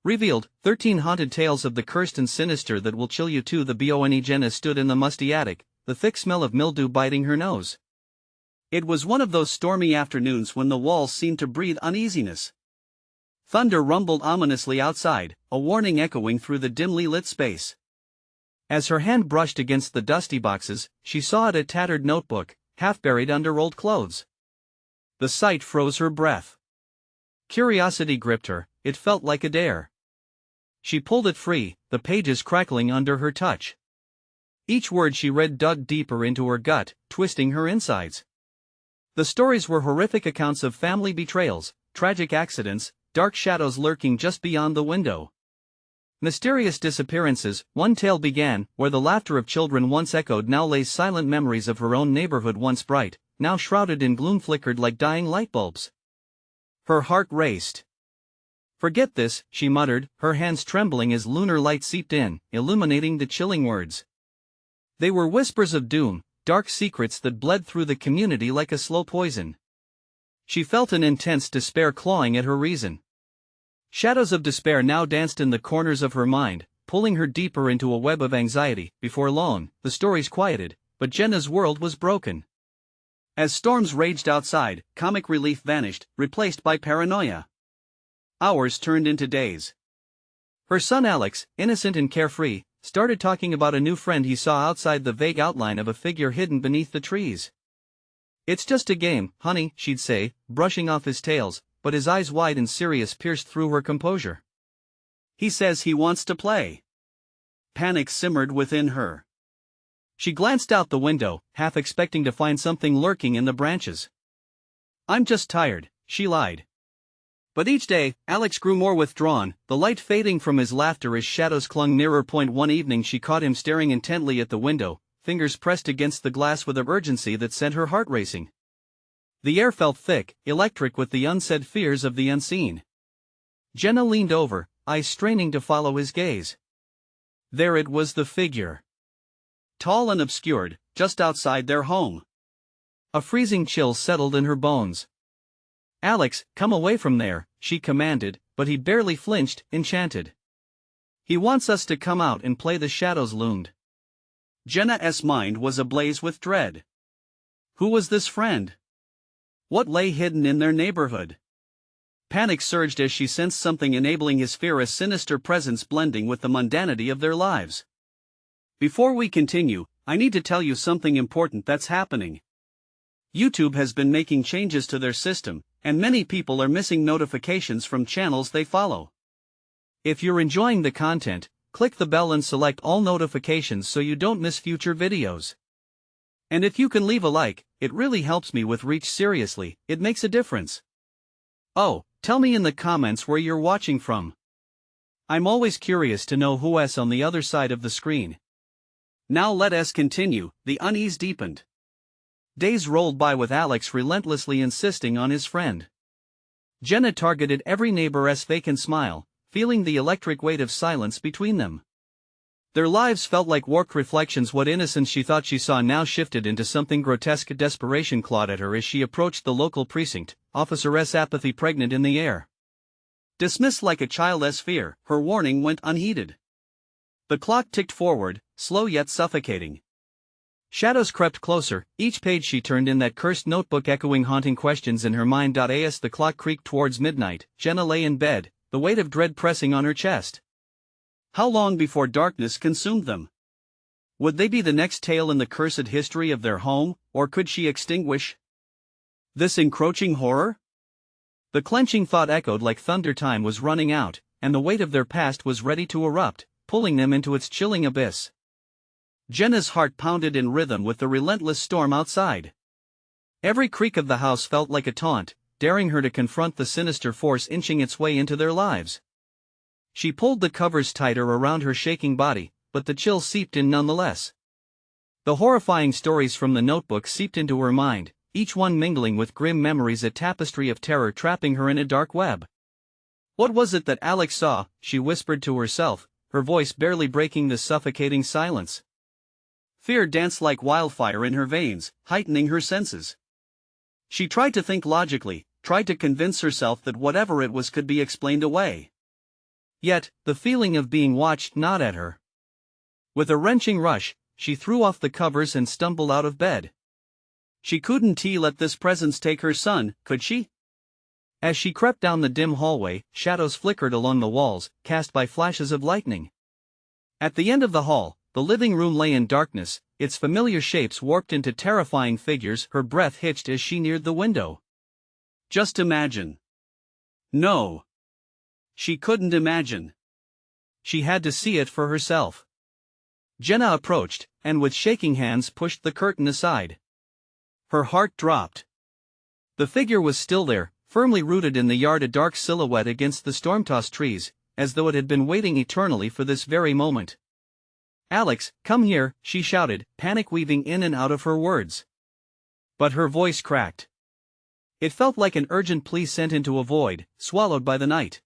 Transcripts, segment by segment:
Revealed, 13 haunted tales of the cursed and sinister that will chill you to the bone. Jenna stood in the musty attic, the thick smell of mildew biting her nose. It was one of those stormy afternoons when the walls seemed to breathe uneasiness. Thunder rumbled ominously outside, a warning echoing through the dimly lit space. As her hand brushed against the dusty boxes, she saw a tattered notebook, half buried under old clothes. The sight froze her breath. Curiosity gripped her, it felt like a dare. She pulled it free, the pages crackling under her touch. Each word she read dug deeper into her gut, twisting her insides. The stories were horrific accounts of family betrayals, tragic accidents, dark shadows lurking just beyond the window. Mysterious disappearances. One tale began, where the laughter of children once echoed now lay silent memories of her own neighborhood once bright, now shrouded in gloom flickered like dying light bulbs. Her heart raced. "Forget this," she muttered, her hands trembling as lunar light seeped in, illuminating the chilling words. They were whispers of doom, dark secrets that bled through the community like a slow poison. She felt an intense despair clawing at her reason. Shadows of despair now danced in the corners of her mind, pulling her deeper into a web of anxiety. Before long, the stories quieted, but Jenna's world was broken. As storms raged outside, comic relief vanished, replaced by paranoia. Hours turned into days. Her son Alex, innocent and carefree, started talking about a new friend he saw outside, the vague outline of a figure hidden beneath the trees. "It's just a game, honey," she'd say, brushing off his tales, but his eyes wide and serious pierced through her composure. "He says he wants to play." Panic simmered within her. She glanced out the window, half expecting to find something lurking in the branches. "I'm just tired," she lied. But each day, Alex grew more withdrawn, the light fading from his laughter as shadows clung nearer. One evening she caught him staring intently at the window, fingers pressed against the glass with an urgency that sent her heart racing. The air felt thick, electric with the unsaid fears of the unseen. Jenna leaned over, eyes straining to follow his gaze. There it was, the figure. Tall and obscured, just outside their home. A freezing chill settled in her bones. "Alex, come away from there," she commanded, but he barely flinched, enchanted. "He wants us to come out and play," the shadows loomed. Jenna's mind was ablaze with dread. Who was this friend? What lay hidden in their neighborhood? Panic surged as she sensed something enabling his fear, a sinister presence blending with the mundanity of their lives. "Before we continue, I need to tell you something important that's happening. YouTube has been making changes to their system, and many people are missing notifications from channels they follow. If you're enjoying the content, click the bell and select all notifications so you don't miss future videos. And if you can leave a like, it really helps me with reach. Seriously, it makes a difference. Oh, tell me in the comments where you're watching from. I'm always curious to know who's on the other side of the screen." Now let us continue. The unease deepened. Days rolled by with Alex relentlessly insisting on his friend. Jenna targeted every neighbor's vacant smile, feeling the electric weight of silence between them. Their lives felt like warped reflections. What innocence she thought she saw now shifted into something grotesque. Desperation clawed at her as she approached the local precinct, officer's apathy pregnant in the air. Dismissed like a child's fear, her warning went unheeded. The clock ticked forward, slow yet suffocating. Shadows crept closer, each page she turned in that cursed notebook echoing haunting questions in her mind. As the clock creaked towards midnight, Jenna lay in bed, the weight of dread pressing on her chest. How long before darkness consumed them? Would they be the next tale in the cursed history of their home, or could she extinguish this encroaching horror? The clenching thought echoed like thunder. Time was running out, and the weight of their past was ready to erupt, pulling them into its chilling abyss. Jenna's heart pounded in rhythm with the relentless storm outside. Every creak of the house felt like a taunt, daring her to confront the sinister force inching its way into their lives. She pulled the covers tighter around her shaking body, but the chill seeped in nonetheless. The horrifying stories from the notebook seeped into her mind, each one mingling with grim memories, a tapestry of terror trapping her in a dark web. What was it that Alex saw? She whispered to herself, her voice barely breaking the suffocating silence. Fear danced like wildfire in her veins, heightening her senses. She tried to think logically, tried to convince herself that whatever it was could be explained away. Yet, the feeling of being watched gnawed at her. With a wrenching rush, she threw off the covers and stumbled out of bed. She couldn't let this presence take her son, could she? As she crept down the dim hallway, shadows flickered along the walls, cast by flashes of lightning. At the end of the hall, the living room lay in darkness, its familiar shapes warped into terrifying figures. Her breath hitched as she neared the window. Just imagine. No. She couldn't imagine. She had to see it for herself. Jenna approached, and with shaking hands pushed the curtain aside. Her heart dropped. The figure was still there, firmly rooted in the yard, a dark silhouette against the storm-tossed trees, as though it had been waiting eternally for this very moment. "Alex, come here," she shouted, panic weaving in and out of her words. But her voice cracked. It felt like an urgent plea sent into a void, swallowed by the night.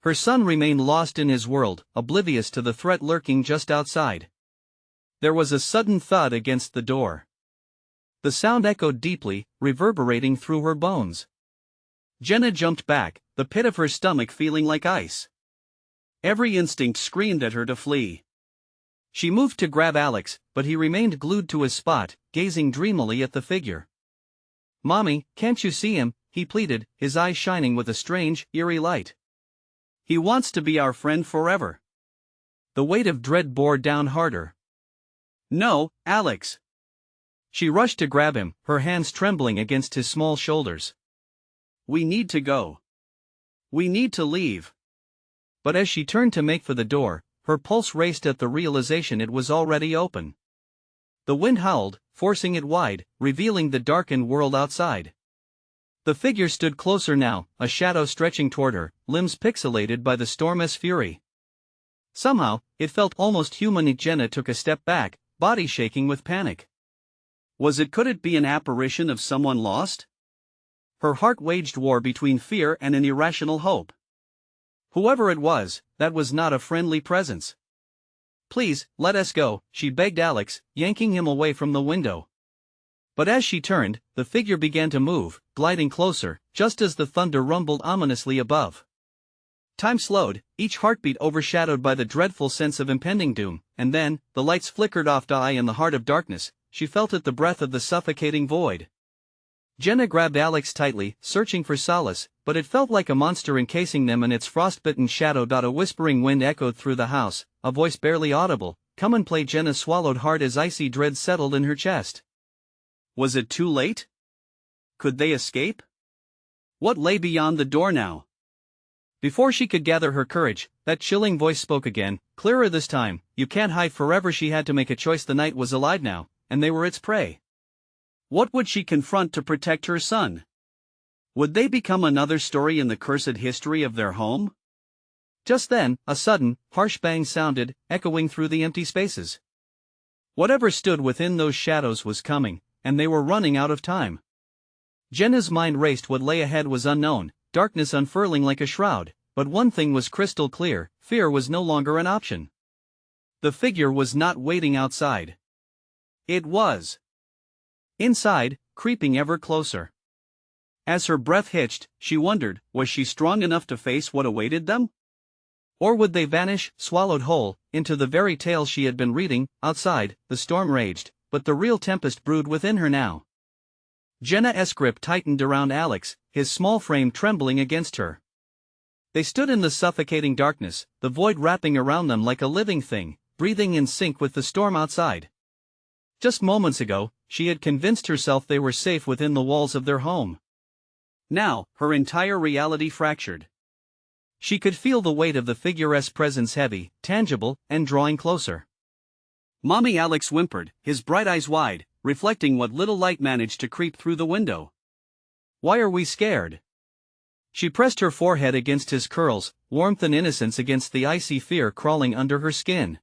Her son remained lost in his world, oblivious to the threat lurking just outside. There was a sudden thud against the door. The sound echoed deeply, reverberating through her bones. Jenna jumped back, the pit of her stomach feeling like ice. Every instinct screamed at her to flee. She moved to grab Alex, but he remained glued to his spot, gazing dreamily at the figure. "Mommy, can't you see him?" he pleaded, his eyes shining with a strange, eerie light. "He wants to be our friend forever." The weight of dread bore down harder. "No, Alex." She rushed to grab him, her hands trembling against his small shoulders. "We need to go. We need to leave." But as she turned to make for the door, her pulse raced at the realization it was already open. The wind howled, forcing it wide, revealing the darkened world outside. The figure stood closer now, a shadow stretching toward her, limbs pixelated by the storm's fury. Somehow, it felt almost human. Jenna took a step back, body shaking with panic. Could it be an apparition of someone lost? Her heart waged war between fear and an irrational hope. Whoever it was, that was not a friendly presence. "Please, let us go," she begged Alex, yanking him away from the window. But as she turned, the figure began to move, gliding closer, just as the thunder rumbled ominously above. Time slowed, each heartbeat overshadowed by the dreadful sense of impending doom, and then, the lights flickered off. In the heart of darkness, she felt it, the breath of the suffocating void. Jenna grabbed Alex tightly, searching for solace, but it felt like a monster encasing them in its frostbitten shadow. A whispering wind echoed through the house, a voice barely audible. "Come and play." Jenna swallowed hard as icy dread settled in her chest. Was it too late? Could they escape? What lay beyond the door now? Before she could gather her courage, that chilling voice spoke again, clearer this time. "You can't hide forever." She had to make a choice. The night was alive now, and they were its prey. What would she confront to protect her son? Would they become another story in the cursed history of their home? Just then, a sudden, harsh bang sounded, echoing through the empty spaces. Whatever stood within those shadows was coming, and they were running out of time. Jenna's mind raced. What lay ahead was unknown, darkness unfurling like a shroud, but one thing was crystal clear: fear was no longer an option. The figure was not waiting outside. It was inside, creeping ever closer. As her breath hitched, she wondered, was she strong enough to face what awaited them? Or would they vanish, swallowed whole, into the very tales she had been reading? Outside, the storm raged, but the real tempest brewed within her now. Jenna's grip tightened around Alex, his small frame trembling against her. They stood in the suffocating darkness, the void wrapping around them like a living thing, breathing in sync with the storm outside. Just moments ago, she had convinced herself they were safe within the walls of their home. Now, her entire reality fractured. She could feel the weight of the figure's presence, heavy, tangible, and drawing closer. "Mommy," Alex whimpered, his bright eyes wide, reflecting what little light managed to creep through the window. "Why are we scared?" She pressed her forehead against his curls, warmth and innocence against the icy fear crawling under her skin.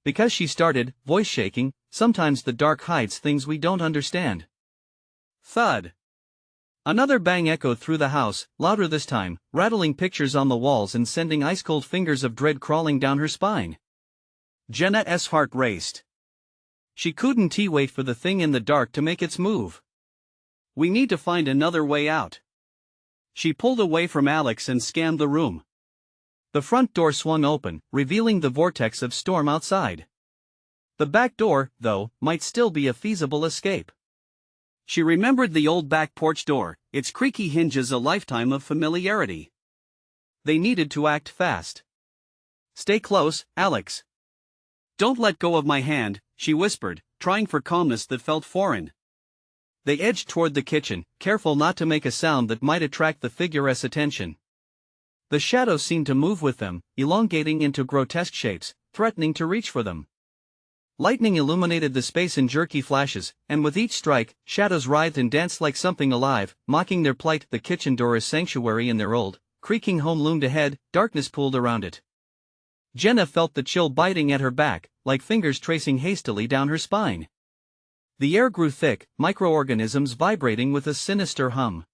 "Because," she started, voice shaking, "sometimes the dark hides things we don't understand." Thud. Another bang echoed through the house, louder this time, rattling pictures on the walls and sending ice-cold fingers of dread crawling down her spine. Jenna's heart raced. She couldn't wait for the thing in the dark to make its move. "We need to find another way out." She pulled away from Alex and scanned the room. The front door swung open, revealing the vortex of storm outside. The back door, though, might still be a feasible escape. She remembered the old back porch door, its creaky hinges a lifetime of familiarity. They needed to act fast. "Stay close, Alex. Don't let go of my hand," she whispered, trying for calmness that felt foreign. They edged toward the kitchen, careful not to make a sound that might attract the figure's attention. The shadows seemed to move with them, elongating into grotesque shapes, threatening to reach for them. Lightning illuminated the space in jerky flashes, and with each strike, shadows writhed and danced like something alive, mocking their plight. The kitchen door as sanctuary in their old, creaking home loomed ahead, darkness pooled around it. Jenna felt the chill biting at her back, like fingers tracing hastily down her spine. The air grew thick, microorganisms vibrating with a sinister hum.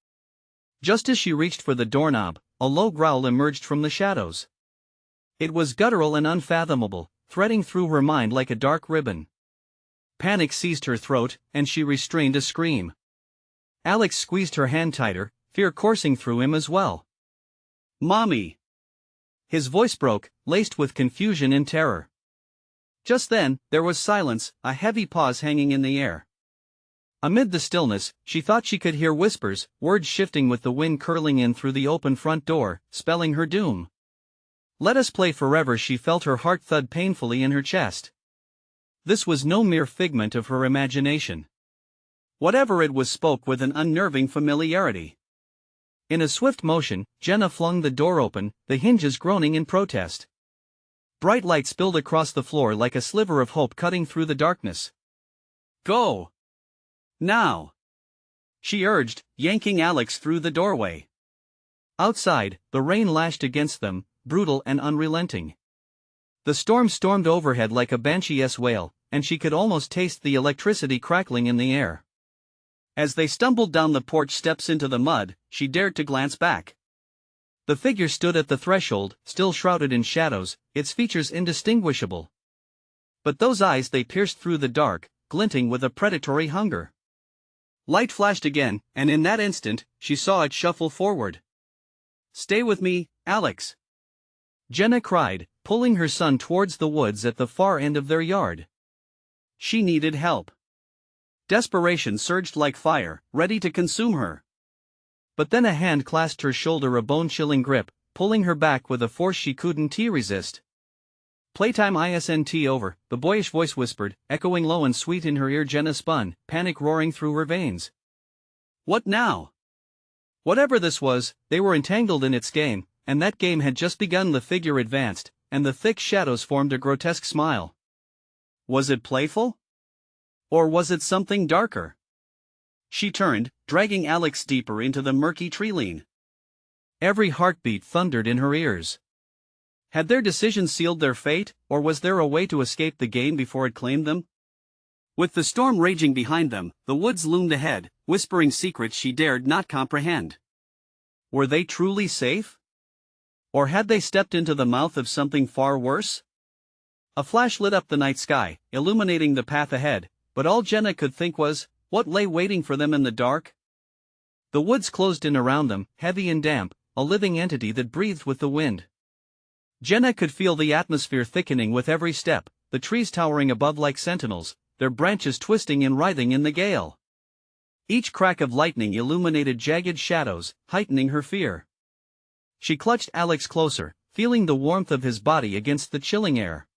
Just as she reached for the doorknob, a low growl emerged from the shadows. It was guttural and unfathomable, threading through her mind like a dark ribbon. Panic seized her throat, and she restrained a scream. Alex squeezed her hand tighter, fear coursing through him as well. "Mommy!" His voice broke, laced with confusion and terror. Just then, there was silence, a heavy pause hanging in the air. Amid the stillness, she thought she could hear whispers, words shifting with the wind curling in through the open front door, spelling her doom. "Let us play forever." She felt her heart thud painfully in her chest. This was no mere figment of her imagination. Whatever it was spoke with an unnerving familiarity. In a swift motion, Jenna flung the door open, the hinges groaning in protest. Bright light spilled across the floor like a sliver of hope cutting through the darkness. "Go! Now!" she urged, yanking Alex through the doorway. Outside, the rain lashed against them, brutal and unrelenting. The storm stormed overhead like a banshee's wail, and she could almost taste the electricity crackling in the air. As they stumbled down the porch steps into the mud, she dared to glance back. The figure stood at the threshold, still shrouded in shadows, its features indistinguishable. But those eyes, they pierced through the dark, glinting with a predatory hunger. Light flashed again, and in that instant, she saw it shuffle forward. "Stay with me, Alex," Jenna cried, pulling her son towards the woods at the far end of their yard. She needed help. Desperation surged like fire, ready to consume her. But then a hand clasped her shoulder, a bone-chilling grip, pulling her back with a force she couldn't resist. "Playtime isn't over," the boyish voice whispered, echoing low and sweet in her ear. Jenna spun, panic roaring through her veins. What now? Whatever this was, they were entangled in its game, and that game had just begun. The figure advanced, and the thick shadows formed a grotesque smile. Was it playful? Or was it something darker? She turned, dragging Alex deeper into the murky treeline. Every heartbeat thundered in her ears. Had their decision sealed their fate, or was there a way to escape the game before it claimed them? With the storm raging behind them, the woods loomed ahead, whispering secrets she dared not comprehend. Were they truly safe? Or had they stepped into the mouth of something far worse? A flash lit up the night sky, illuminating the path ahead, but all Jenna could think was, what lay waiting for them in the dark? The woods closed in around them, heavy and damp, a living entity that breathed with the wind. Jenna could feel the atmosphere thickening with every step, the trees towering above like sentinels, their branches twisting and writhing in the gale. Each crack of lightning illuminated jagged shadows, heightening her fear. She clutched Alex closer, feeling the warmth of his body against the chilling air.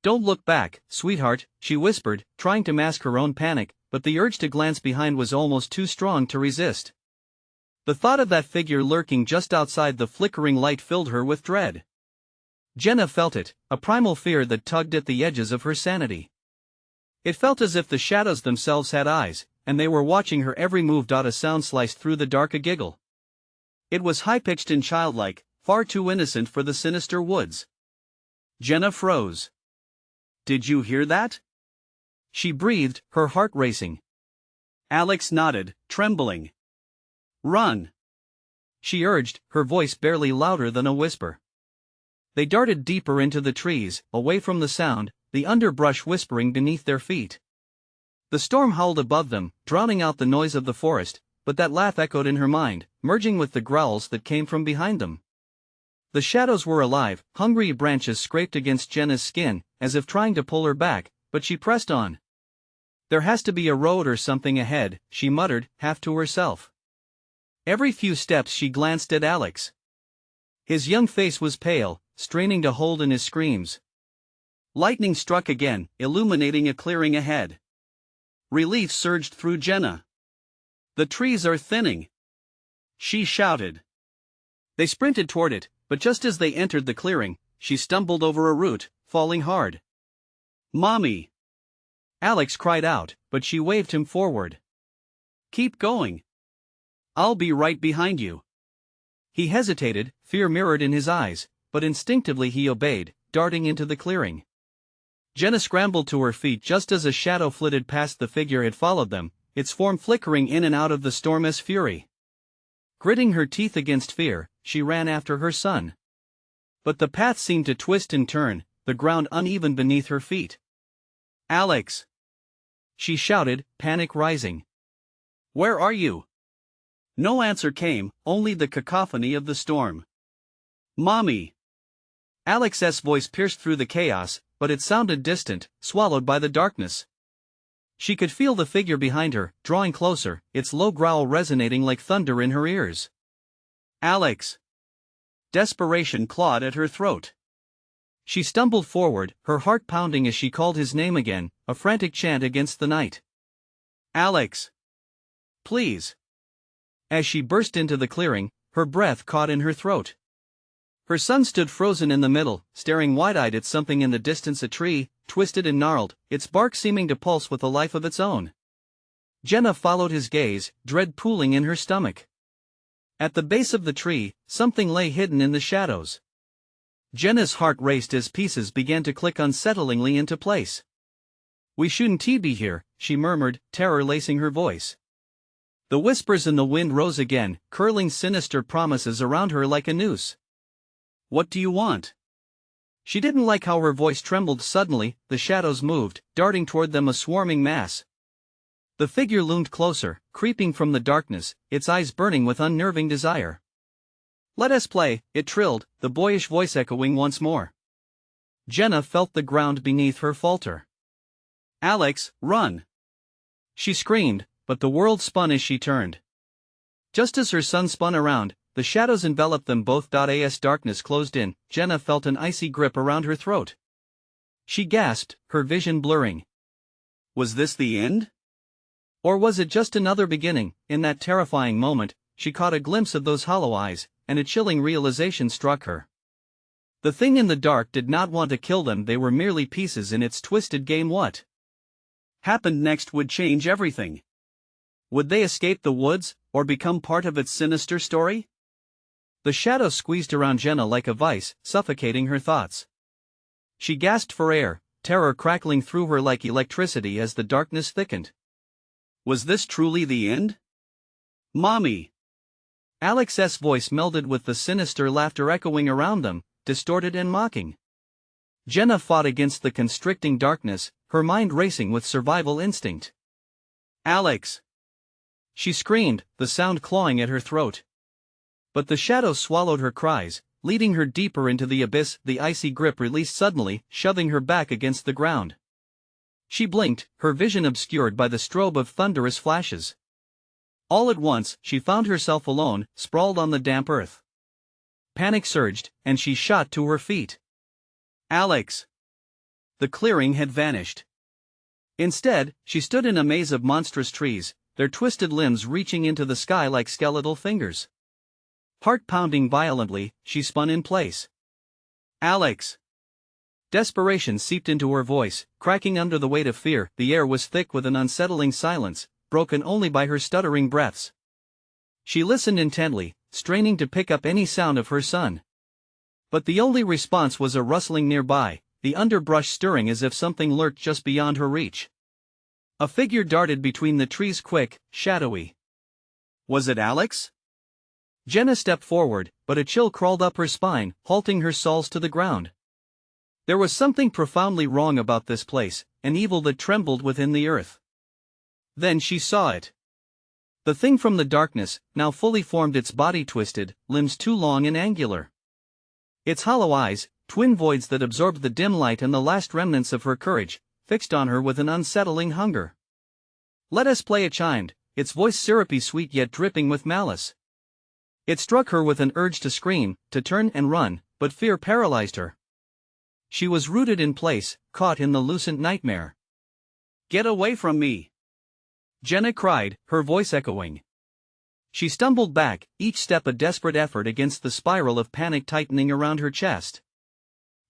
"Don't look back, sweetheart," she whispered, trying to mask her own panic, but the urge to glance behind was almost too strong to resist. The thought of that figure lurking just outside the flickering light filled her with dread. Jenna felt it, a primal fear that tugged at the edges of her sanity. It felt as if the shadows themselves had eyes, and they were watching her every move. A sound sliced through the dark, a giggle. It was high-pitched and childlike, far too innocent for the sinister woods. Jenna froze. "Did you hear that?" she breathed, her heart racing. Alex nodded, trembling. "Run!" she urged, her voice barely louder than a whisper. They darted deeper into the trees, away from the sound, the underbrush whispering beneath their feet. The storm howled above them, drowning out the noise of the forest, but that laugh echoed in her mind, merging with the growls that came from behind them. The shadows were alive, hungry branches scraped against Jenna's skin, as if trying to pull her back, but she pressed on. There has to be a road or something ahead, she muttered, half to herself. Every few steps she glanced at Alex. His young face was pale, straining to hold in his screams. Lightning struck again, illuminating a clearing ahead. Relief surged through Jenna. The trees are thinning, she shouted. They sprinted toward it, but just as they entered the clearing, she stumbled over a root, falling hard. Mommy! Alex cried out, but she waved him forward. Keep going. I'll be right behind you. He hesitated, fear mirrored in his eyes, but instinctively he obeyed, darting into the clearing. Jenna scrambled to her feet just as a shadow flitted past the figure had followed them, its form flickering in and out of the storm as fury. Gritting her teeth against fear, she ran after her son. But the path seemed to twist and turn, the ground uneven beneath her feet. Alex! She shouted, panic rising. Where are you? No answer came, only the cacophony of the storm. Mommy! Alex's voice pierced through the chaos, but it sounded distant, swallowed by the darkness. She could feel the figure behind her, drawing closer, its low growl resonating like thunder in her ears. Alex! Desperation clawed at her throat. She stumbled forward, her heart pounding as she called his name again, a frantic chant against the night. Alex! Please! As she burst into the clearing, her breath caught in her throat. Her son stood frozen in the middle, staring wide-eyed at something in the distance, a tree, twisted and gnarled, its bark seeming to pulse with a life of its own. Jenna followed his gaze, dread pooling in her stomach. At the base of the tree, something lay hidden in the shadows. Jenna's heart raced as pieces began to click unsettlingly into place. We shouldn't be here, she murmured, terror lacing her voice. The whispers in the wind rose again, curling sinister promises around her like a noose. What do you want? She didn't like how her voice trembled. Suddenly, the shadows moved, darting toward them, a swarming mass. The figure loomed closer, creeping from the darkness, its eyes burning with unnerving desire. Let us play, it trilled, the boyish voice echoing once more. Jenna felt the ground beneath her falter. Alex, run! She screamed, but the world spun as she turned. Just as her son spun around, the shadows enveloped them both. As darkness closed in, Jenna felt an icy grip around her throat. She gasped, her vision blurring. Was this the end? Or was it just another beginning? In that terrifying moment, she caught a glimpse of those hollow eyes, and a chilling realization struck her. The thing in the dark did not want to kill them, they were merely pieces in its twisted game. What happened next would change everything. Would they escape the woods, or become part of its sinister story? The shadows squeezed around Jenna like a vice, suffocating her thoughts. She gasped for air, terror crackling through her like electricity as the darkness thickened. Was this truly the end? Mommy! Alex's voice melded with the sinister laughter echoing around them, distorted and mocking. Jenna fought against the constricting darkness, her mind racing with survival instinct. Alex! She screamed, the sound clawing at her throat. But the shadows swallowed her cries, leading her deeper into the abyss. The icy grip released suddenly, shoving her back against the ground. She blinked, her vision obscured by the strobe of thunderous flashes. All at once, she found herself alone, sprawled on the damp earth. Panic surged, and she shot to her feet. Alex! The clearing had vanished. Instead, she stood in a maze of monstrous trees, their twisted limbs reaching into the sky like skeletal fingers. Heart pounding violently, she spun in place. Alex! Desperation seeped into her voice, cracking under the weight of fear. The air was thick with an unsettling silence, broken only by her stuttering breaths. She listened intently, straining to pick up any sound of her son. But the only response was a rustling nearby, the underbrush stirring as if something lurked just beyond her reach. A figure darted between the trees, quick, shadowy. Was it Alex? Jenna stepped forward, but a chill crawled up her spine, halting her soles to the ground. There was something profoundly wrong about this place, an evil that trembled within the earth. Then she saw it. The thing from the darkness, now fully formed, its body twisted, limbs too long and angular. Its hollow eyes, twin voids that absorbed the dim light and the last remnants of her courage, fixed on her with an unsettling hunger. "Let us play," it chimed, its voice syrupy sweet yet dripping with malice. It struck her with an urge to scream, to turn and run, but fear paralyzed her. She was rooted in place, caught in the lucent nightmare. "Get away from me!" Jenna cried, her voice echoing. She stumbled back, each step a desperate effort against the spiral of panic tightening around her chest.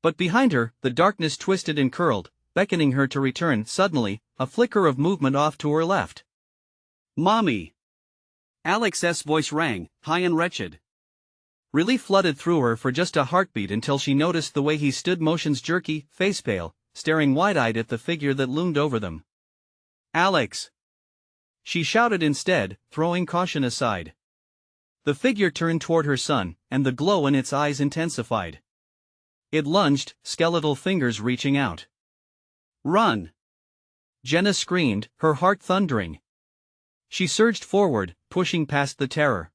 But behind her, the darkness twisted and curled, beckoning her to return. Suddenly, a flicker of movement off to her left. "Mommy!" Alex's voice rang, high and wretched. Relief flooded through her for just a heartbeat until she noticed the way he stood, motions jerky, face pale, staring wide-eyed at the figure that loomed over them. "Alex!" she shouted instead, throwing caution aside. The figure turned toward her son, and the glow in its eyes intensified. It lunged, skeletal fingers reaching out. "Run!" Jenna screamed, her heart thundering. She surged forward, pushing past the terror.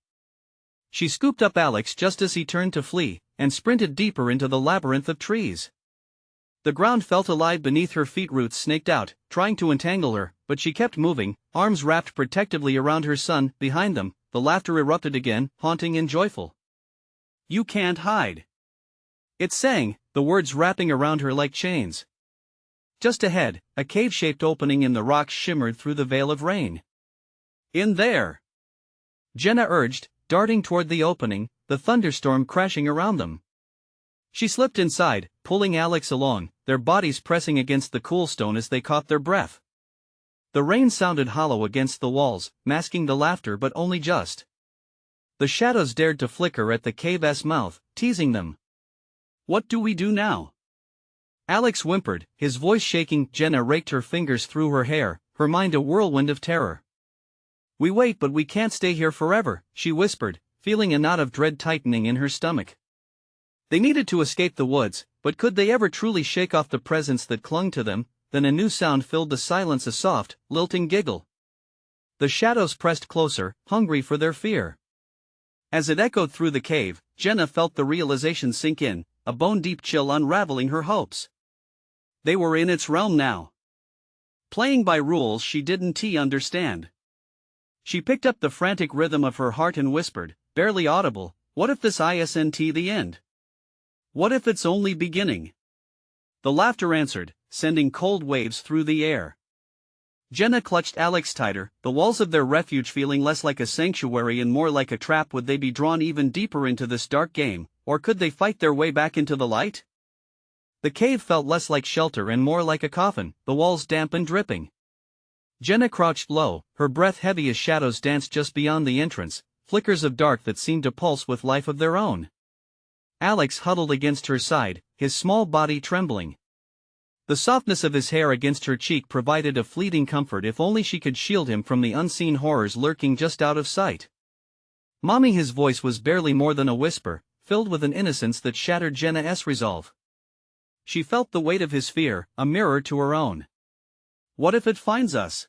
She scooped up Alex just as he turned to flee, and sprinted deeper into the labyrinth of trees. The ground felt alive beneath her feet, roots snaked out, trying to entangle her, but she kept moving, arms wrapped protectively around her son. Behind them, the laughter erupted again, haunting and joyful. "You can't hide!" it sang, the words wrapping around her like chains. Just ahead, a cave-shaped opening in the rocks shimmered through the veil of rain. "In there!" Jenna urged, darting toward the opening, the thunderstorm crashing around them. She slipped inside, pulling Alex along, their bodies pressing against the cool stone as they caught their breath. The rain sounded hollow against the walls, masking the laughter but only just. The shadows dared to flicker at the cave's mouth, teasing them. "What do we do now?" Alex whimpered, his voice shaking. Jenna raked her fingers through her hair, her mind a whirlwind of terror. "We wait, but we can't stay here forever," she whispered, feeling a knot of dread tightening in her stomach. They needed to escape the woods, but could they ever truly shake off the presence that clung to them? Then a new sound filled the silence, a soft, lilting giggle. The shadows pressed closer, hungry for their fear. As it echoed through the cave, Jenna felt the realization sink in, a bone-deep chill unraveling her hopes. They were in its realm now. Playing by rules she didn't understand. She picked up the frantic rhythm of her heart and whispered, barely audible, "What if this isn't the end? What if it's only beginning?" The laughter answered, sending cold waves through the air. Jenna clutched Alex tighter, the walls of their refuge feeling less like a sanctuary and more like a trap. Would they be drawn even deeper into this dark game, or could they fight their way back into the light? The cave felt less like shelter and more like a coffin, the walls damp and dripping. Jenna crouched low, her breath heavy as shadows danced just beyond the entrance, flickers of dark that seemed to pulse with life of their own. Alex huddled against her side, his small body trembling. The softness of his hair against her cheek provided a fleeting comfort, if only she could shield him from the unseen horrors lurking just out of sight. "Mommy," his voice was barely more than a whisper, filled with an innocence that shattered Jenna's resolve. She felt the weight of his fear, a mirror to her own. "What if it finds us?"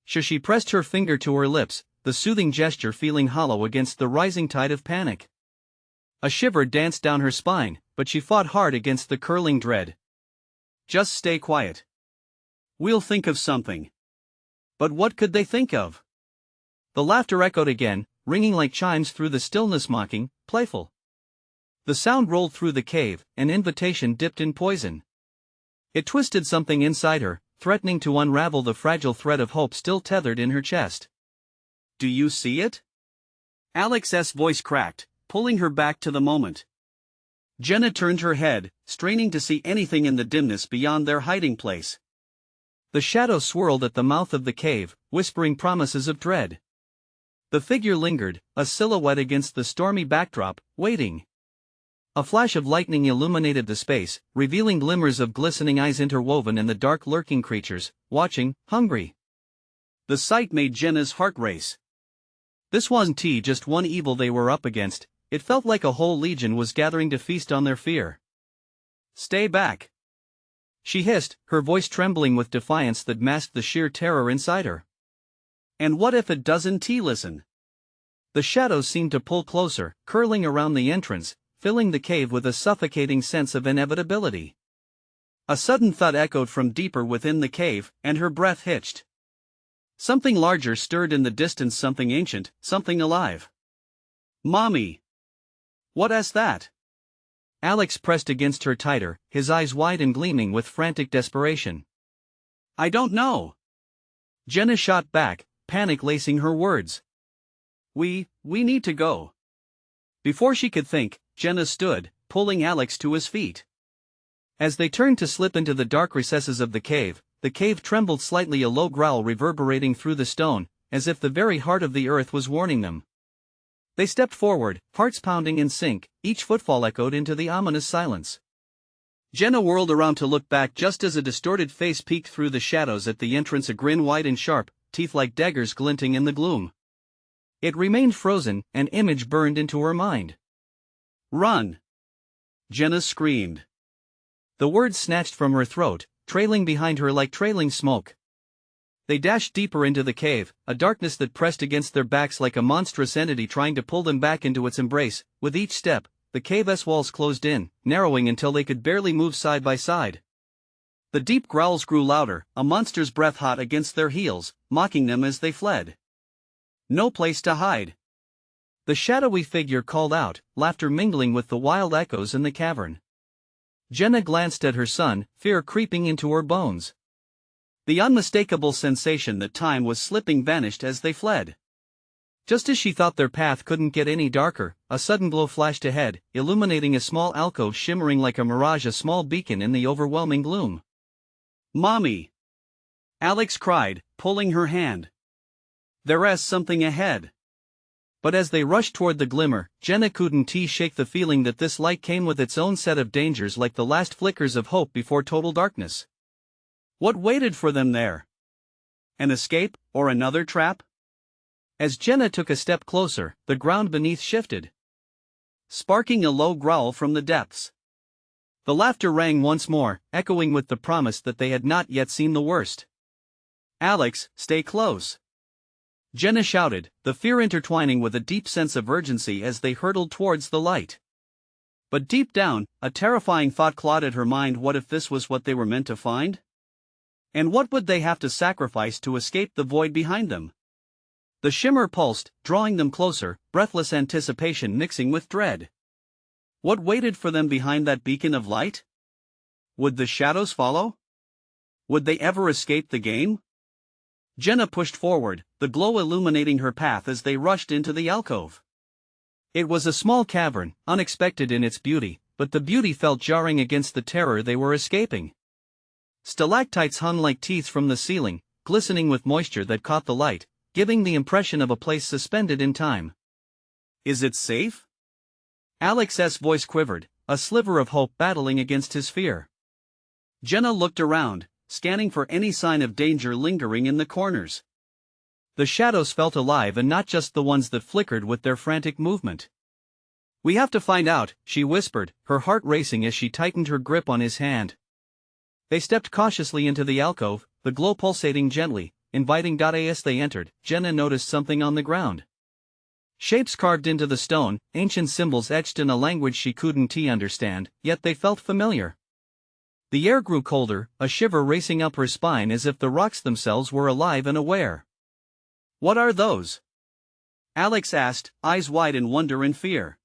She pressed her finger to her lips, the soothing gesture feeling hollow against the rising tide of panic. A shiver danced down her spine, but she fought hard against the curling dread. "Just stay quiet. We'll think of something." But what could they think of? The laughter echoed again, ringing like chimes through the stillness, mocking, playful. The sound rolled through the cave, an invitation dipped in poison. It twisted something inside her, threatening to unravel the fragile thread of hope still tethered in her chest. "Do you see it?" Alex's voice cracked, pulling her back to the moment. Jenna turned her head, straining to see anything in the dimness beyond their hiding place. The shadows swirled at the mouth of the cave, whispering promises of dread. The figure lingered, a silhouette against the stormy backdrop, waiting. A flash of lightning illuminated the space, revealing glimmers of glistening eyes interwoven in the dark, lurking creatures, watching, hungry. The sight made Jenna's heart race. This wasn't just one evil they were up against, it felt like a whole legion was gathering to feast on their fear. "Stay back," she hissed, her voice trembling with defiance that masked the sheer terror inside her. "And what if it doesn't listen?" The shadows seemed to pull closer, curling around the entrance, filling the cave with a suffocating sense of inevitability. A sudden thud echoed from deeper within the cave, and her breath hitched. Something larger stirred in the distance, something ancient, something alive. "Mommy! What's that?" Alex pressed against her tighter, his eyes wide and gleaming with frantic desperation. "I don't know." Jenna shot back, panic lacing her words. We need to go." Before she could think, Jenna stood, pulling Alex to his feet. As they turned to slip into the dark recesses of the cave trembled slightly, a low growl reverberating through the stone, as if the very heart of the earth was warning them. They stepped forward, hearts pounding in sync, each footfall echoed into the ominous silence. Jenna whirled around to look back just as a distorted face peeked through the shadows at the entrance, a grin wide and sharp, teeth like daggers glinting in the gloom. It remained frozen, an image burned into her mind. "Run!" Jenna screamed. The words snatched from her throat, trailing behind her like trailing smoke. They dashed deeper into the cave, a darkness that pressed against their backs like a monstrous entity trying to pull them back into its embrace. With each step, the cave's walls closed in, narrowing until they could barely move side by side. The deep growls grew louder, a monster's breath hot against their heels, mocking them as they fled. No place to hide. The shadowy figure called out, laughter mingling with the wild echoes in the cavern. Jenna glanced at her son, fear creeping into her bones. The unmistakable sensation that time was slipping vanished as they fled. Just as she thought their path couldn't get any darker, a sudden glow flashed ahead, illuminating a small alcove shimmering like a mirage, a small beacon in the overwhelming gloom. "Mommy!" Alex cried, pulling her hand. "There's something ahead." But as they rushed toward the glimmer, Jenna couldn't shake the feeling that this light came with its own set of dangers, like the last flickers of hope before total darkness. What waited for them there? An escape, or another trap? As Jenna took a step closer, the ground beneath shifted, sparking a low growl from the depths. The laughter rang once more, echoing with the promise that they had not yet seen the worst. "Alex, stay close!" Jenna shouted, the fear intertwining with a deep sense of urgency as they hurtled towards the light. But deep down, a terrifying thought clawed at her mind. What if this was what they were meant to find? And what would they have to sacrifice to escape the void behind them? The shimmer pulsed, drawing them closer, breathless anticipation mixing with dread. What waited for them behind that beacon of light? Would the shadows follow? Would they ever escape the game? Jenna pushed forward, the glow illuminating her path as they rushed into the alcove. It was a small cavern, unexpected in its beauty, but the beauty felt jarring against the terror they were escaping. Stalactites hung like teeth from the ceiling, glistening with moisture that caught the light, giving the impression of a place suspended in time. "Is it safe?" Alex's voice quivered, a sliver of hope battling against his fear. Jenna looked around, scanning for any sign of danger lingering in the corners. The shadows felt alive, and not just the ones that flickered with their frantic movement. "We have to find out," she whispered, her heart racing as she tightened her grip on his hand. They stepped cautiously into the alcove, the glow pulsating gently, inviting. As they entered, Jenna noticed something on the ground. Shapes carved into the stone, ancient symbols etched in a language she couldn't understand, yet they felt familiar. The air grew colder, a shiver racing up her spine as if the rocks themselves were alive and aware. "What are those?" Alex asked, eyes wide in wonder and fear.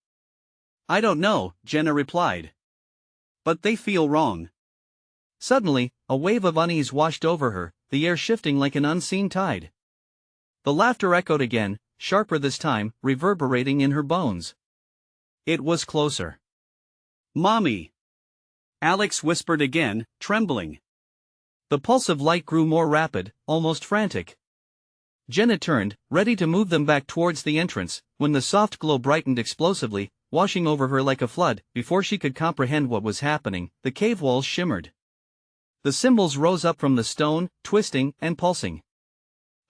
"I don't know," Jenna replied. "But they feel wrong." Suddenly, a wave of unease washed over her, the air shifting like an unseen tide. The laughter echoed again, sharper this time, reverberating in her bones. It was closer. "Mommy!" Alex whispered again, trembling. The pulse of light grew more rapid, almost frantic. Jenna turned, ready to move them back towards the entrance, when the soft glow brightened explosively, washing over her like a flood. Before she could comprehend what was happening, the cave walls shimmered. The symbols rose up from the stone, twisting and pulsing.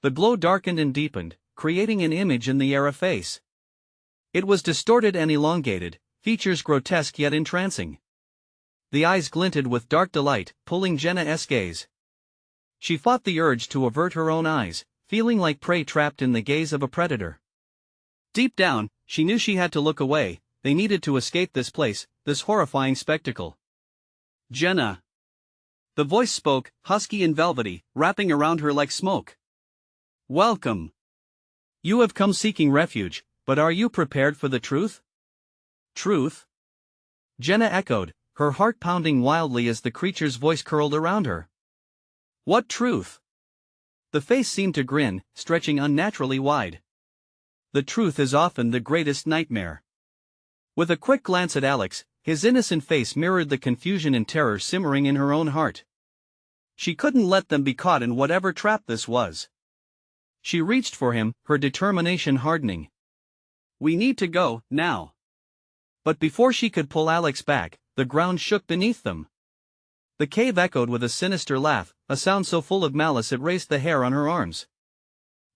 The glow darkened and deepened, creating an image in the air, a face. It was distorted and elongated, features grotesque yet entrancing. The eyes glinted with dark delight, pulling Jenna's gaze. She fought the urge to avert her own eyes, feeling like prey trapped in the gaze of a predator. Deep down, she knew she had to look away, they needed to escape this place, this horrifying spectacle. Jenna. The voice spoke, husky and velvety, wrapping around her like smoke. Welcome. You have come seeking refuge, but are you prepared for the truth? Truth? Jenna echoed, her heart pounding wildly as the creature's voice curled around her. What truth? The face seemed to grin, stretching unnaturally wide. The truth is often the greatest nightmare. With a quick glance at Alex, his innocent face mirrored the confusion and terror simmering in her own heart. She couldn't let them be caught in whatever trap this was. She reached for him, her determination hardening. We need to go, now. But before she could pull Alex back, the ground shook beneath them. The cave echoed with a sinister laugh, a sound so full of malice it raised the hair on her arms.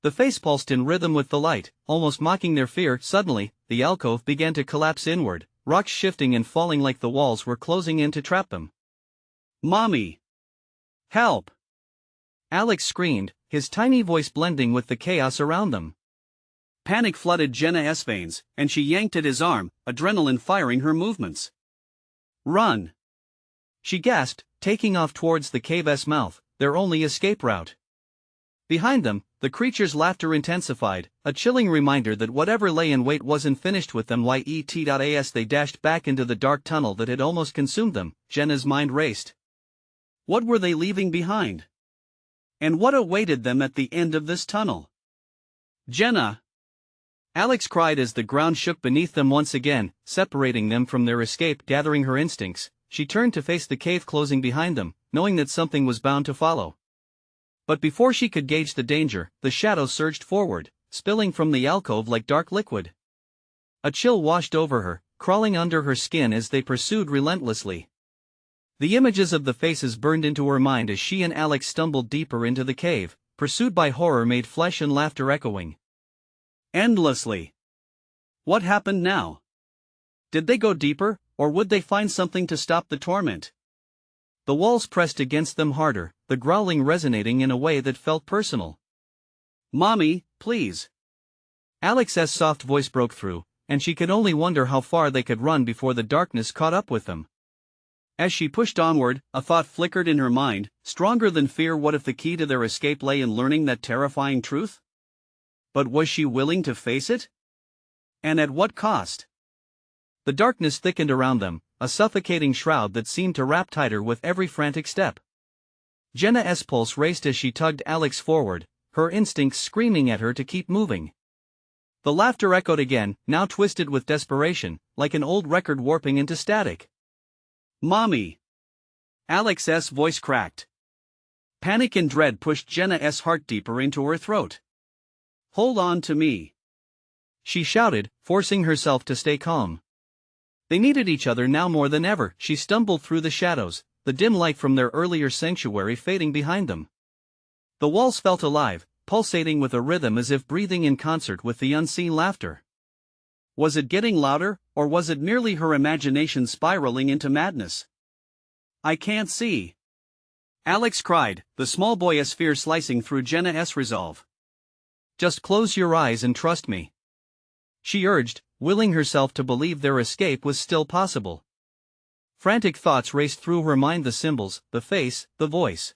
The face pulsed in rhythm with the light, almost mocking their fear. Suddenly, the alcove began to collapse inward, rocks shifting and falling like the walls were closing in to trap them. Mommy! Help! Alex screamed, his tiny voice blending with the chaos around them. Panic flooded Jenna's veins, and she yanked at his arm, adrenaline firing her movements. Run! She gasped, taking off towards the cave's mouth, their only escape route. Behind them, the creature's laughter intensified, a chilling reminder that whatever lay in wait wasn't finished with them. As they dashed back into the dark tunnel that had almost consumed them, Jenna's mind raced. What were they leaving behind? And what awaited them at the end of this tunnel? Jenna! Alex cried as the ground shook beneath them once again, separating them from their escape. Gathering her instincts, she turned to face the cave closing behind them, knowing that something was bound to follow. But before she could gauge the danger, the shadows surged forward, spilling from the alcove like dark liquid. A chill washed over her, crawling under her skin as they pursued relentlessly. The images of the faces burned into her mind as she and Alex stumbled deeper into the cave, pursued by horror made flesh and laughter echoing endlessly. What happened now? Did they go deeper, or would they find something to stop the torment? The walls pressed against them harder, the growling resonating in a way that felt personal. Mommy, please. Alex's soft voice broke through, and she could only wonder how far they could run before the darkness caught up with them. As she pushed onward, a thought flickered in her mind, stronger than fear. What if the key to their escape lay in learning that terrifying truth? But was she willing to face it? And at what cost? The darkness thickened around them, a suffocating shroud that seemed to wrap tighter with every frantic step. Jenna's pulse raced as she tugged Alex forward, her instincts screaming at her to keep moving. The laughter echoed again, now twisted with desperation, like an old record warping into static. Mommy! Alex's voice cracked. Panic and dread pushed Jenna's heart deeper into her throat. Hold on to me! She shouted, forcing herself to stay calm. They needed each other now more than ever. She stumbled through the shadows, the dim light from their earlier sanctuary fading behind them. The walls felt alive, pulsating with a rhythm as if breathing in concert with the unseen laughter. Was it getting louder, or was it merely her imagination spiraling into madness? I can't see. Alex cried, the small boyish fear slicing through Jenna's resolve. Just close your eyes and trust me. She urged, willing herself to believe their escape was still possible. Frantic thoughts raced through her mind, the symbols, the face, the voice.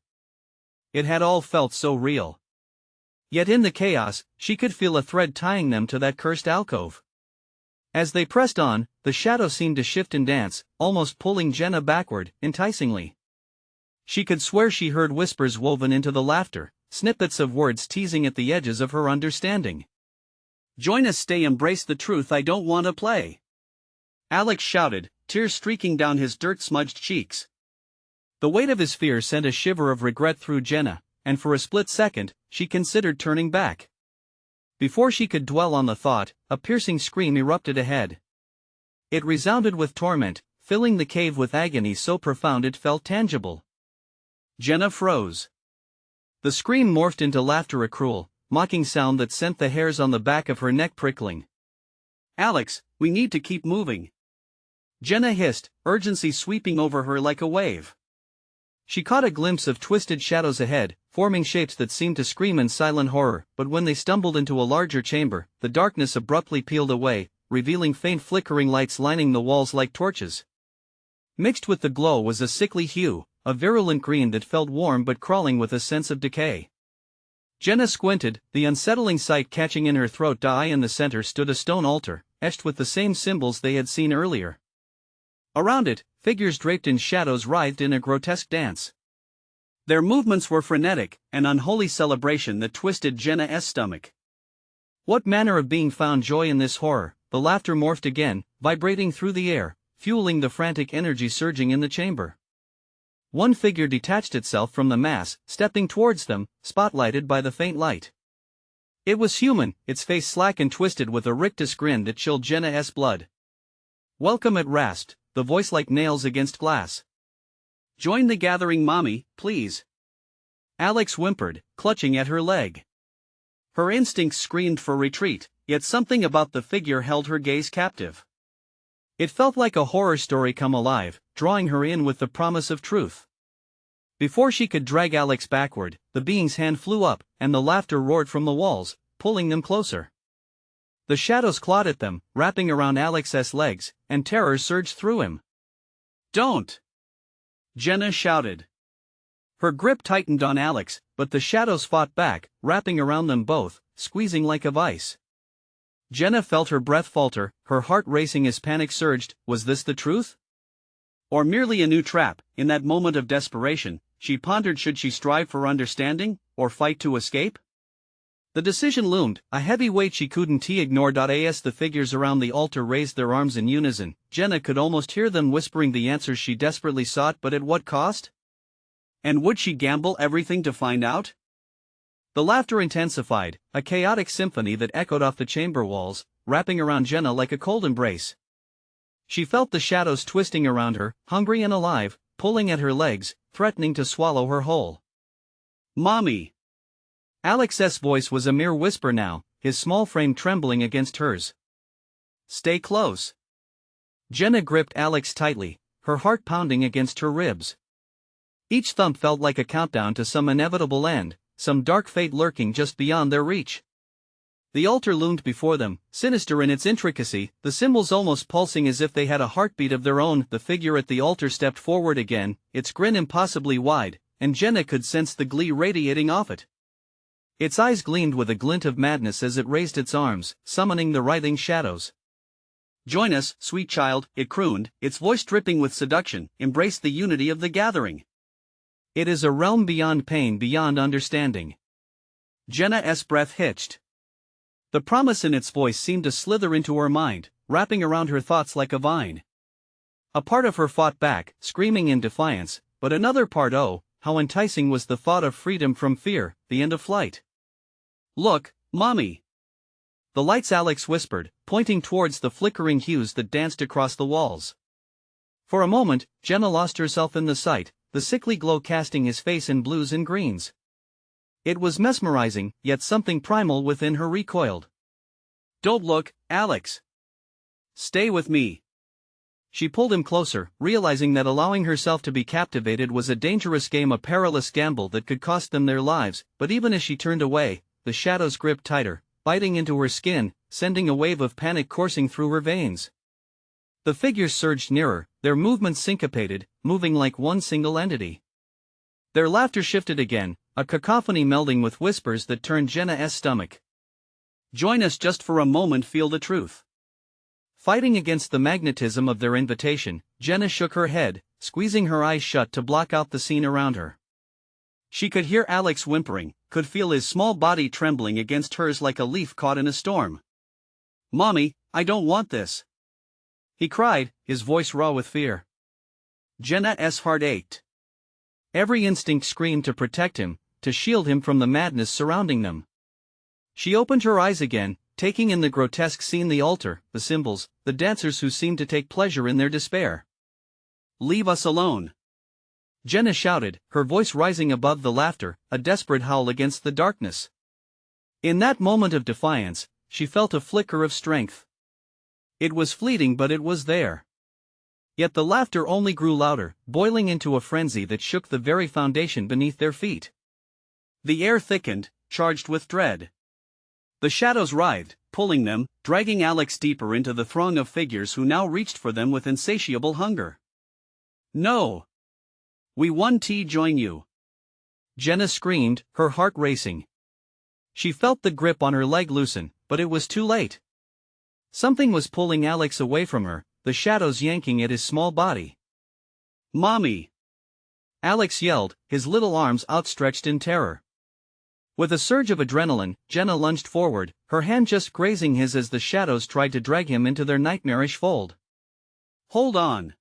It had all felt so real. Yet in the chaos, she could feel a thread tying them to that cursed alcove. As they pressed on, the shadow seemed to shift and dance, almost pulling Jenna backward, enticingly. She could swear she heard whispers woven into the laughter, snippets of words teasing at the edges of her understanding. Join us, stay, embrace the truth, I don't want to play. Alex shouted, tears streaking down his dirt-smudged cheeks. The weight of his fear sent a shiver of regret through Jenna, and for a split second, she considered turning back. Before she could dwell on the thought, a piercing scream erupted ahead. It resounded with torment, filling the cave with agony so profound it felt tangible. Jenna froze. The scream morphed into laughter, a cruel, mocking sound that sent the hairs on the back of her neck prickling. Alex, we need to keep moving. Jenna hissed, urgency sweeping over her like a wave. She caught a glimpse of twisted shadows ahead, forming shapes that seemed to scream in silent horror, but when they stumbled into a larger chamber, the darkness abruptly peeled away, revealing faint flickering lights lining the walls like torches. Mixed with the glow was a sickly hue, a virulent green that felt warm but crawling with a sense of decay. Jenna squinted, the unsettling sight catching in her throat. In the center stood a stone altar, etched with the same symbols they had seen earlier. Around it, figures draped in shadows writhed in a grotesque dance. Their movements were frenetic, an unholy celebration that twisted Jenna's stomach. What manner of being found joy in this horror? The laughter morphed again, vibrating through the air, fueling the frantic energy surging in the chamber. One figure detached itself from the mass, stepping towards them, spotlighted by the faint light. It was human, its face slack and twisted with a rictus grin that chilled Jenna's blood. "Welcome," it rasped, the voice like nails against glass. "Join the gathering, mommy, please." Alex whimpered, clutching at her leg. Her instincts screamed for retreat, yet something about the figure held her gaze captive. It felt like a horror story come alive, drawing her in with the promise of truth. Before she could drag Alex backward, the being's hand flew up, and the laughter roared from the walls, pulling them closer. The shadows clawed at them, wrapping around Alex's legs, and terror surged through him. "Don't!" Jenna shouted. Her grip tightened on Alex, but the shadows fought back, wrapping around them both, squeezing like a vice. Jenna felt her breath falter, her heart racing as panic surged. Was this the truth? Or merely a new trap? In that moment of desperation, she pondered, should she strive for understanding, or fight to escape? The decision loomed, a heavy weight she couldn't ignore. As the figures around the altar raised their arms in unison, Jenna could almost hear them whispering the answers she desperately sought, but at what cost? And would she gamble everything to find out? The laughter intensified, a chaotic symphony that echoed off the chamber walls, wrapping around Jenna like a cold embrace. She felt the shadows twisting around her, hungry and alive, pulling at her legs, threatening to swallow her whole. "Mommy!" Alex's voice was a mere whisper now, his small frame trembling against hers. "Stay close." Jenna gripped Alex tightly, her heart pounding against her ribs. Each thump felt like a countdown to some inevitable end, some dark fate lurking just beyond their reach. The altar loomed before them, sinister in its intricacy, the symbols almost pulsing as if they had a heartbeat of their own. The figure at the altar stepped forward again, its grin impossibly wide, and Jenna could sense the glee radiating off it. Its eyes gleamed with a glint of madness as it raised its arms, summoning the writhing shadows. "Join us, sweet child," it crooned, its voice dripping with seduction. "Embrace the unity of the gathering. It is a realm beyond pain, beyond understanding." Jenna's breath hitched. The promise in its voice seemed to slither into her mind, wrapping around her thoughts like a vine. A part of her fought back, screaming in defiance, but another part, oh, how enticing was the thought of freedom from fear, the end of flight. "Look, mommy!" "The lights," Alex whispered, pointing towards the flickering hues that danced across the walls. For a moment, Jenna lost herself in the sight, the sickly glow casting his face in blues and greens. It was mesmerizing, yet something primal within her recoiled. "Don't look, Alex. Stay with me." She pulled him closer, realizing that allowing herself to be captivated was a dangerous game, a perilous gamble that could cost them their lives. But even as she turned away, the shadows gripped tighter, biting into her skin, sending a wave of panic coursing through her veins. The figures surged nearer, their movements syncopated, moving like one single entity. Their laughter shifted again, a cacophony melding with whispers that turned Jenna's stomach. "Join us just for a moment, feel the truth." Fighting against the magnetism of their invitation, Jenna shook her head, squeezing her eyes shut to block out the scene around her. She could hear Alex whimpering, could feel his small body trembling against hers like a leaf caught in a storm. "Mommy, I don't want this," he cried, his voice raw with fear. Jenna's heart ached. Every instinct screamed to protect him, to shield him from the madness surrounding them. She opened her eyes again, taking in the grotesque scene, the altar, the symbols, the dancers who seemed to take pleasure in their despair. "Leave us alone," Jenna shouted, her voice rising above the laughter, a desperate howl against the darkness. In that moment of defiance, she felt a flicker of strength. It was fleeting, but it was there. Yet the laughter only grew louder, boiling into a frenzy that shook the very foundation beneath their feet. The air thickened, charged with dread. The shadows writhed, pulling them, dragging Alex deeper into the throng of figures who now reached for them with insatiable hunger. No! We want to join you! Jenna screamed, her heart racing. She felt the grip on her leg loosen, but it was too late. Something was pulling Alex away from her, the shadows yanking at his small body. Mommy! Alex yelled, his little arms outstretched in terror. With a surge of adrenaline, Jenna lunged forward, her hand just grazing his as the shadows tried to drag him into their nightmarish fold. Hold on!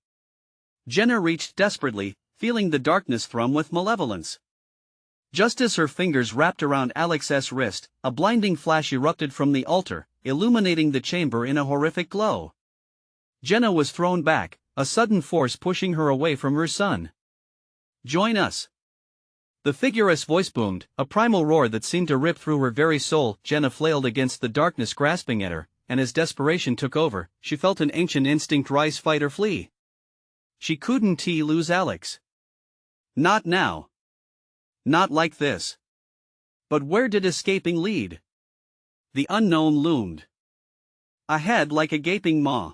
Jenna reached desperately, feeling the darkness thrum with malevolence. Just as her fingers wrapped around Alex's wrist, a blinding flash erupted from the altar, illuminating the chamber in a horrific glow. Jenna was thrown back, a sudden force pushing her away from her son. Join us! The figure's voice boomed, a primal roar that seemed to rip through her very soul. Jenna flailed against the darkness grasping at her, and as desperation took over, she felt an ancient instinct rise, fight or flee. She couldn't lose Alex. Not now. Not like this. But where did escaping lead? The unknown loomed ahead like a gaping maw.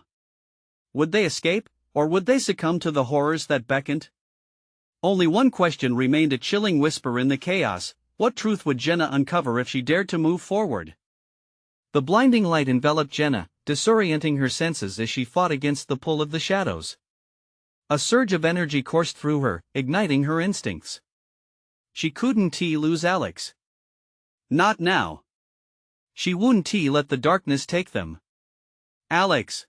Would they escape, or would they succumb to the horrors that beckoned? Only one question remained, a chilling whisper in the chaos: what truth would Jenna uncover if she dared to move forward? The blinding light enveloped Jenna, disorienting her senses as she fought against the pull of the shadows. A surge of energy coursed through her, igniting her instincts. She couldn't lose Alex. Not now. She wouldn't let the darkness take them. Alex!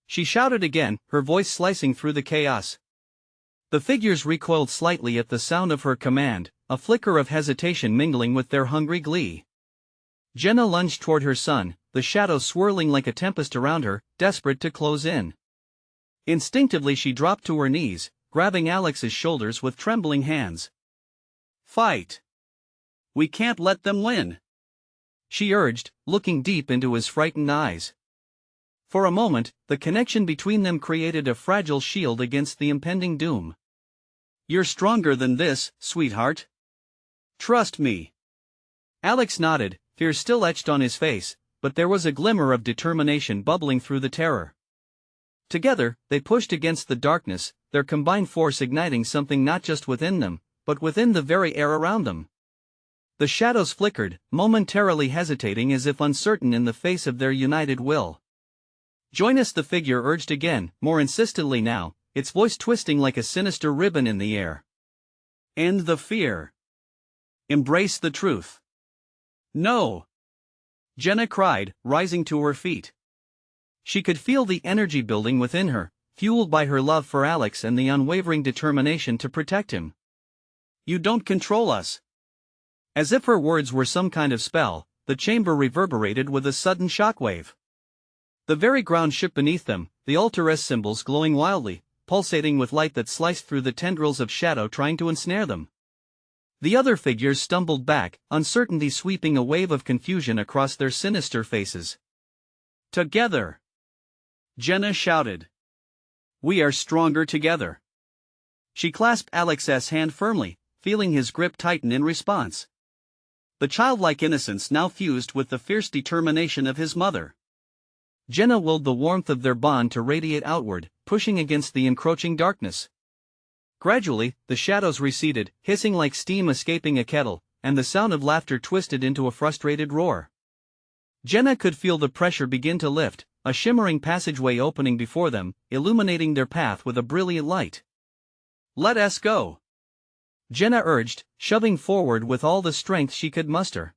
She shouted again, her voice slicing through the chaos. The figures recoiled slightly at the sound of her command, a flicker of hesitation mingling with their hungry glee. Jenna lunged toward her son, the shadows swirling like a tempest around her, desperate to close in. Instinctively she dropped to her knees, grabbing Alex's shoulders with trembling hands. Fight! We can't let them win! She urged, looking deep into his frightened eyes. For a moment, the connection between them created a fragile shield against the impending doom. You're stronger than this, sweetheart. Trust me. Alex nodded, fear still etched on his face, but there was a glimmer of determination bubbling through the terror. Together, they pushed against the darkness, their combined force igniting something not just within them, but within the very air around them. The shadows flickered, momentarily hesitating as if uncertain in the face of their united will. Join us, the figure urged again, more insistently now, its voice twisting like a sinister ribbon in the air. End the fear. Embrace the truth. No! Jenna cried, rising to her feet. She could feel the energy building within her, fueled by her love for Alex and the unwavering determination to protect him. You don't control us. As if her words were some kind of spell, the chamber reverberated with a sudden shockwave. The very ground shook beneath them, the altar's symbols glowing wildly, pulsating with light that sliced through the tendrils of shadow trying to ensnare them. The other figures stumbled back, uncertainty sweeping a wave of confusion across their sinister faces. Together! Jenna shouted. We are stronger together. She clasped Alex's hand firmly, feeling his grip tighten in response. The childlike innocence now fused with the fierce determination of his mother. Jenna willed the warmth of their bond to radiate outward, pushing against the encroaching darkness. Gradually, the shadows receded, hissing like steam escaping a kettle, and the sound of laughter twisted into a frustrated roar. Jenna could feel the pressure begin to lift, a shimmering passageway opening before them, illuminating their path with a brilliant light. Let us go! Jenna urged, shoving forward with all the strength she could muster.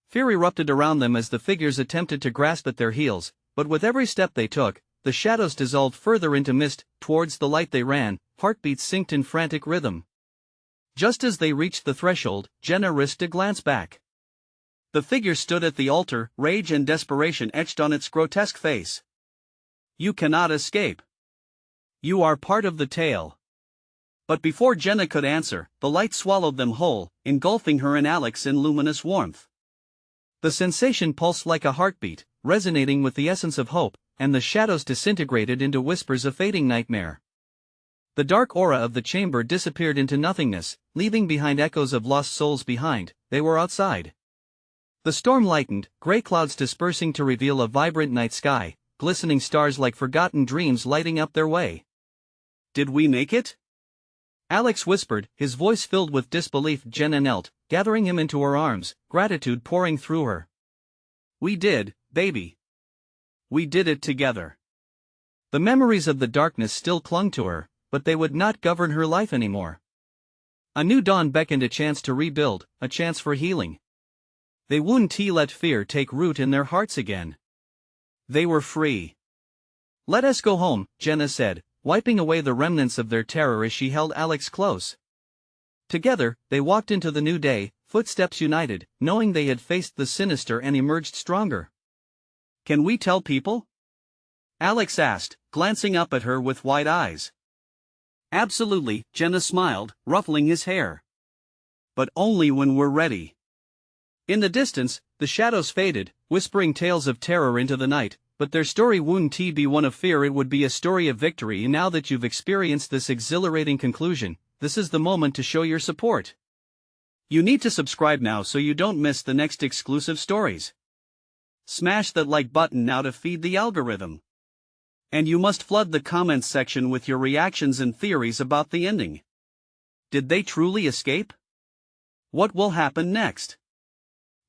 Fear erupted around them as the figures attempted to grasp at their heels, but with every step they took, the shadows dissolved further into mist. Towards the light they ran, heartbeats synced in frantic rhythm. Just as they reached the threshold, Jenna risked a glance back. The figure stood at the altar, rage and desperation etched on its grotesque face. You cannot escape. You are part of the tale. But before Jenna could answer, the light swallowed them whole, engulfing her and Alex in luminous warmth. The sensation pulsed like a heartbeat, resonating with the essence of hope, and the shadows disintegrated into whispers of fading nightmare. The dark aura of the chamber disappeared into nothingness, leaving behind echoes of lost souls behind. They were outside. The storm lightened, gray clouds dispersing to reveal a vibrant night sky, glistening stars like forgotten dreams lighting up their way. "Did we make it?" Alex whispered, his voice filled with disbelief. Jenna knelt, gathering him into her arms, gratitude pouring through her. "We did, baby. We did it together." The memories of the darkness still clung to her, but they would not govern her life anymore. A new dawn beckoned, a chance to rebuild, a chance for healing. They wouldn't let fear take root in their hearts again. They were free. "Let us go home," Jenna said, wiping away the remnants of their terror as she held Alex close. Together, they walked into the new day, footsteps united, knowing they had faced the sinister and emerged stronger. "Can we tell people?" Alex asked, glancing up at her with wide eyes. "Absolutely," Jenna smiled, ruffling his hair. "But only when we're ready." In the distance, the shadows faded, whispering tales of terror into the night, but their story wouldn't be one of fear, it would be a story of victory. And now that you've experienced this exhilarating conclusion, this is the moment to show your support. You need to subscribe now so you don't miss the next exclusive stories. Smash that like button now to feed the algorithm. And you must flood the comments section with your reactions and theories about the ending. Did they truly escape? What will happen next?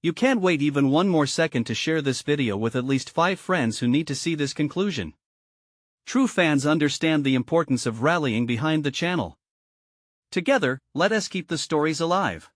You can't wait even one more second to share this video with at least 5 friends who need to see this conclusion. True fans understand the importance of rallying behind the channel. Together, let us keep the stories alive.